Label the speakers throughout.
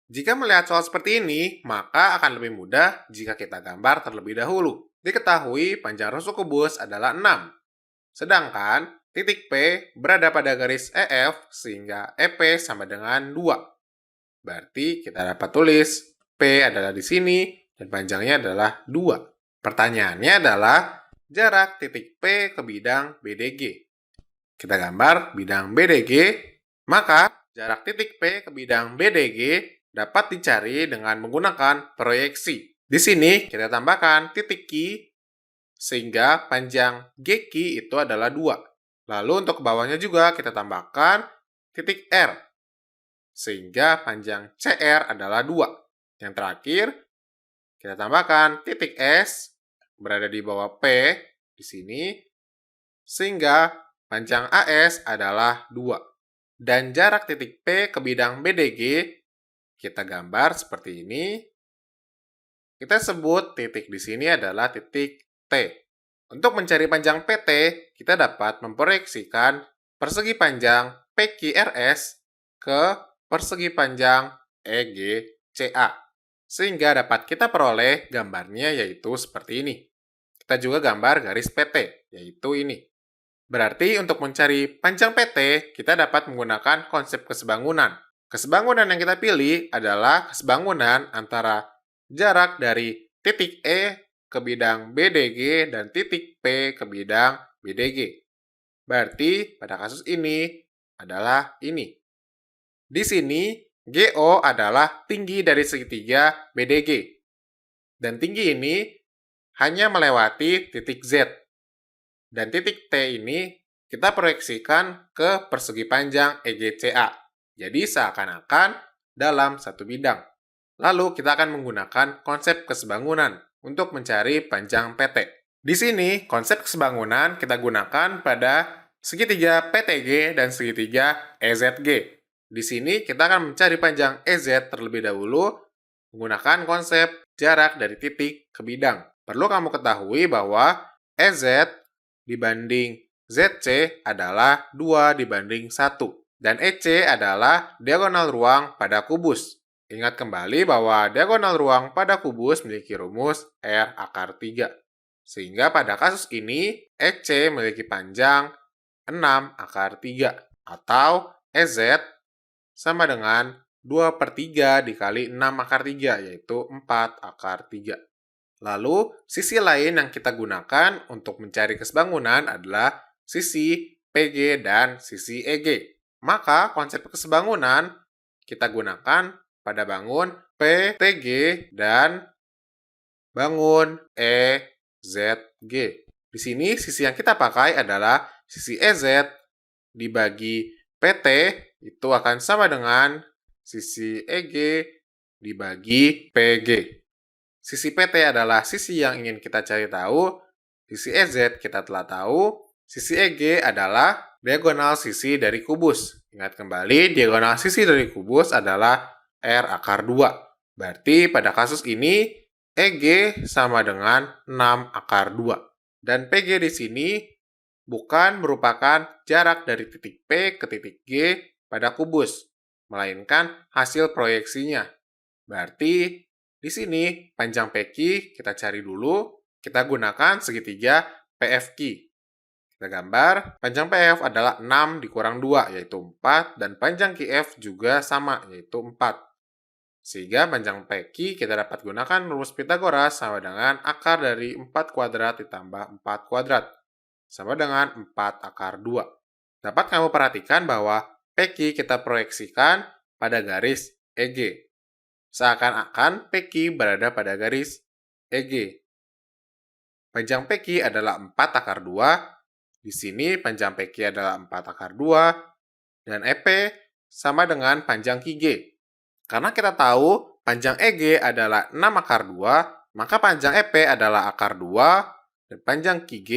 Speaker 1: Jika melihat soal seperti ini, maka akan lebih mudah jika kita gambar terlebih dahulu. Diketahui panjang rusuk kubus adalah 6, sedangkan titik P berada pada garis EF sehingga EP sama dengan 2. Berarti kita dapat tulis P adalah di sini dan panjangnya adalah 2. Pertanyaannya adalah jarak titik P ke bidang BDG. Kita gambar bidang BDG, maka jarak titik P ke bidang BDG dapat dicari dengan menggunakan proyeksi. Di sini kita tambahkan titik Q sehingga panjang GQ itu adalah 2. Lalu untuk ke bawahnya juga kita tambahkan titik R sehingga panjang CR adalah 2. Yang terakhir kita tambahkan titik S berada di bawah P di sini sehingga panjang AS adalah 2. Dan jarak titik P ke bidang BDG kita gambar seperti ini. Kita sebut titik di sini adalah titik T. Untuk mencari panjang PT, kita dapat memproyeksikan persegi panjang PQRS ke persegi panjang EGCA. Sehingga dapat kita peroleh gambarnya yaitu seperti ini. Kita juga gambar garis PT, yaitu ini. Berarti untuk mencari panjang PT, kita dapat menggunakan konsep kesebangunan. Kesebangunan yang kita pilih adalah kesebangunan antara jarak dari titik E ke bidang BDG dan titik P ke bidang BDG. Berarti pada kasus ini adalah ini. Di sini, GO adalah tinggi dari segitiga BDG. Dan tinggi ini hanya melewati titik Z. Dan titik T ini kita proyeksikan ke persegi panjang EGCA. Jadi seakan-akan dalam satu bidang. Lalu kita akan menggunakan konsep kesebangunan untuk mencari panjang PT. Di sini konsep kesebangunan kita gunakan pada segitiga PTG dan segitiga EZG. Di sini kita akan mencari panjang EZ terlebih dahulu menggunakan konsep jarak dari titik ke bidang. Perlu kamu ketahui bahwa EZ dibanding ZC adalah 2 dibanding 1. Dan EC adalah diagonal ruang pada kubus. Ingat kembali bahwa diagonal ruang pada kubus memiliki rumus R akar 3. Sehingga pada kasus ini, EC memiliki panjang 6 akar 3. Atau EZ sama dengan 2/3 dikali 6 akar 3, yaitu 4 akar 3. Lalu, sisi lain yang kita gunakan untuk mencari kesebangunan adalah sisi PG dan sisi EG. Maka, konsep kesebangunan kita gunakan pada bangun PTG dan bangun EZG. Di sini, sisi yang kita pakai adalah sisi EZ dibagi PT itu akan sama dengan sisi EG dibagi PG. Sisi PT adalah sisi yang ingin kita cari tahu, sisi EZ kita telah tahu, sisi EG adalah diagonal sisi dari kubus. Ingat kembali, diagonal sisi dari kubus adalah R akar 2. Berarti pada kasus ini, EG sama dengan 6 akar 2. Dan PG di sini bukan merupakan jarak dari titik P ke titik G pada kubus, melainkan hasil proyeksinya. Berarti di sini panjang PQ kita cari dulu, kita gunakan segitiga PFQ. Kita gambar, panjang PF adalah 6 dikurang 2, yaitu 4, dan panjang QF juga sama, yaitu 4. Sehingga panjang PQ kita dapat gunakan rumus Pitagoras sama dengan akar dari 4 kuadrat ditambah 4 kuadrat, sama dengan 4 akar 2. Dapat kamu perhatikan bahwa PQ kita proyeksikan pada garis EG. Seakan-akan PQ berada pada garis EG. Panjang PQ adalah 4 akar 2. Di sini panjang PQ adalah 4 akar 2. Dan EP sama dengan panjang QG. Karena kita tahu panjang EG adalah 6 akar 2, maka panjang EP adalah akar 2, dan panjang QG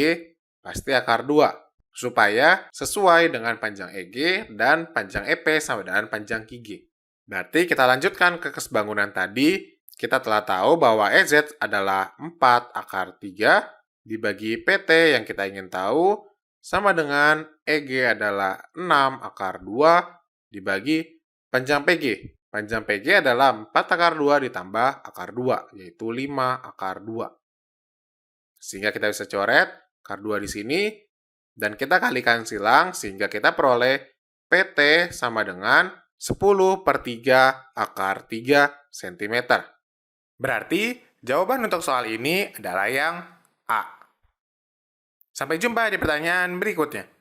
Speaker 1: pasti akar 2. Supaya sesuai dengan panjang EG dan panjang EP sama dengan panjang QG. Berarti kita lanjutkan ke kesebangunan tadi. Kita telah tahu bahwa EZ adalah 4 akar 3 dibagi PT yang kita ingin tahu sama dengan EG adalah 6 akar 2 dibagi panjang PG. Panjang PG adalah 4 akar 2 ditambah akar 2, yaitu 5 akar 2. Sehingga kita bisa coret akar 2 di sini, dan kita kalikan silang sehingga kita peroleh PT sama dengan 10/3 akar 3 cm. Berarti jawaban untuk soal ini adalah yang A. Sampai jumpa di pertanyaan berikutnya.